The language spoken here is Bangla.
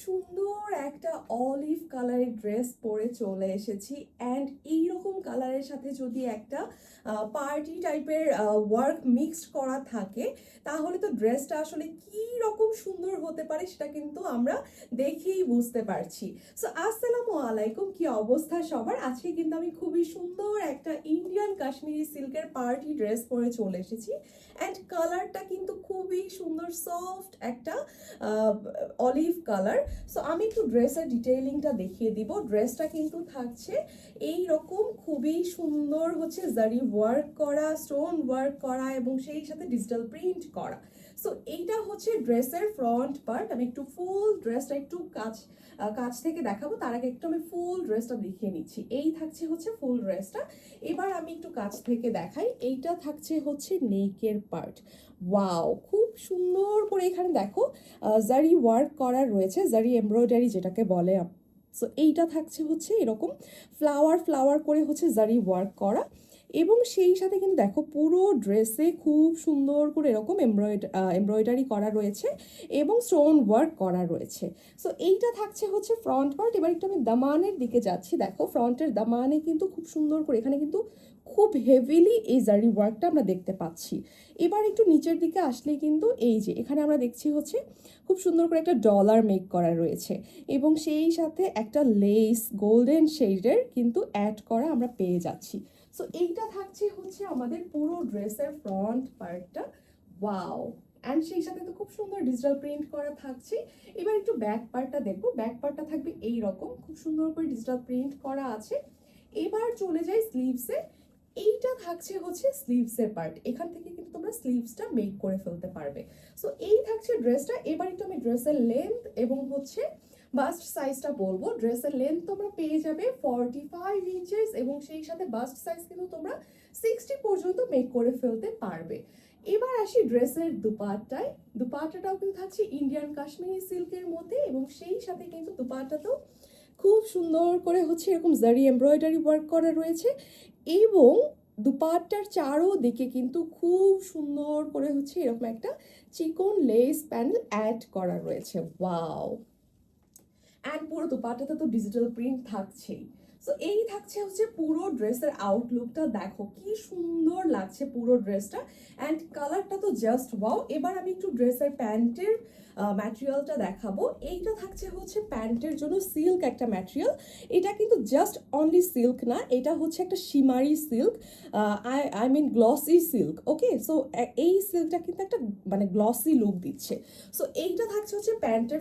সুন্দর একটা অলিভ কালারের ড্রেস পরে চলে এসেছি অ্যান্ড এইরকম কালারের সাথে যদি একটা পার্টি টাইপের ওয়ার্ক মিক্সড করা থাকে তাহলে তো ড্রেসটা আসলে কি রকম সুন্দর হতে পারে সেটা কিন্তু আমরা দেখেই বুঝতে পারছি। সো আসসালামু আলাইকুম, কি অবস্থা সবার? আজকে কিন্তু আমি খুবই সুন্দর একটা ইন্ডিয়ান কাশ্মীরি সিল্কের পার্টি ড্রেস পরে চলে এসেছি অ্যান্ড কালারটা কিন্তু খুবই সুন্দর সফট একটা অলিভ কালার। সো আমি একটু ড্রেসের ডিটেইলিংটা দেখিয়ে দিব। ড্রেসটা কিন্তু থাকছে এই রকম খুবই সুন্দর হচ্ছে জারি ওয়ার্ক করা, স্টোন ওয়ার্ক করা এবং সেই সাথে ডিজিটাল প্রিন্ট করা। সো এইটা হচ্ছে ড্রেসের ফ্রন্ট পার্ট। আমি একটু ফুল ড্রেসটা একটু কাছ থেকে দেখাবো, তার আগে একটু আমি ফুল ড্রেসটা দেখিয়ে নিচ্ছি। এই থাকছে হচ্ছে ফুল ড্রেসটা। এবার আমি একটু কাছ থেকে দেখাই। এইটা থাকছে হচ্ছে নেকের পার্ট। ওয়াও, খুব সুন্দর করে এখানে দেখো জারি ওয়ার্ক করা রয়েছে, জারি এমব্রয়ডারি যেটাকে বলে। সো এইটা থাকছে হচ্ছে এরকম ফ্লাওয়ার ফ্লাওয়ার করে হচ্ছে জারি ওয়ার্ক করা এবং সেই সাথে কিন্তু দেখো পুরো ড্রেসে খুব সুন্দর করে এরকম এমব্রয়ডারি করা রয়েছে এবং স্টোন ওয়ার্ক করা রয়েছে। সো এইটা থাকছে হচ্ছে ফ্রন্ট পার্ট। এবার একটু আমি দামানের দিকে যাচ্ছি। দেখো ফ্রন্টের দামানে কিন্তু খুব সুন্দর করে এখানে কিন্তু খুব হেভিলি এই জারি ওয়ার্কটা আমরা দেখতে পাচ্ছি। এবার একটু নিচের দিকে আসলেই কিন্তু এই যে এখানে আমরা দেখছি হচ্ছে খুব সুন্দর করে একটা ডলার মেক করা রয়েছে এবং সেই সাথে একটা লেস গোল্ডেন শেডের কিন্তু অ্যাড করা আমরা পেয়ে যাচ্ছি। সো এইটা থাকছে হচ্ছে আমাদের পুরো ড্রেসের ফ্রন্ট পার্টটা। ওয়াও, অ্যান্ড সেই সাথে তো খুব সুন্দর ডিজিটাল প্রিন্ট করা থাকছে। এবার একটু ব্যাক পার্টটা দেখবো। ব্যাক পার্টটা থাকবে এই রকম, খুব সুন্দর করে ডিজিটাল প্রিন্ট করা আছে। এবার চলে যাই স্লিভসে। এইটা থাকছে হচ্ছে স্লিভসের পার্ট। এখান থেকে কিন্তু তোমরা স্লিভসটা মেক করে ফেলতে পারবে। সো এই থাকছে ড্রেসটা। এবার একটু আমি ড্রেসের লেন্থ এবং হচ্ছে বাস্ট সাইজটা বলবো। ড্রেসের লেন্থ তোমরা পেয়ে যাবে 45 ইঞ্চেস এবং সেই সাথে বাস্ট সাইজ কিন্তু তোমরা 60 পর্যন্ত মেক করে ফেলতে পারবে। এবার আসি ড্রেসের দুপাট্টায়। দুপাট্টাটাও কিন্তু থাকছে ইন্ডিয়ান কাশ্মীরি সিল্কের মধ্যে এবং সেই সাথে কিন্তু দুপাট্টাতেও খুব সুন্দর করে হচ্ছে এরকম জারি এমব্রয়ডারি ওয়ার্ক করা রয়েছে এবং দুপাট্টার চারোদিকে কিন্তু খুব সুন্দর করে হচ্ছে এরকম একটা চিকন লেস প্যানেল অ্যাড করা রয়েছে। ওয়াও, অ্যান্ড পুরো দুপাট্টাতে তো ডিজিটাল প্রিন্ট থাকছেই। সো এই থাকছে হচ্ছে পুরো ড্রেসের আউটলুকটা। দেখো কি সুন্দর লাগছে পুরো ড্রেসটা অ্যান্ড কালারটা তো জাস্ট ওয়াও। এবার আমি একটু ড্রেসের প্যান্টের ম্যাটেরিয়ালটা দেখাবো। এইটা থাকছে হচ্ছে প্যান্টের জন্য সিল্ক একটা ম্যাটেরিয়াল। এটা কিন্তু জাস্ট অনলি সিল্ক না, এটা হচ্ছে একটা shimmery silk, I mean glossy silk. Okay, so এই সিল্কটা কিন্তু একটা মানে গ্লসি লুক দিচ্ছে। সো এইটা থাকছে হচ্ছে প্যান্টের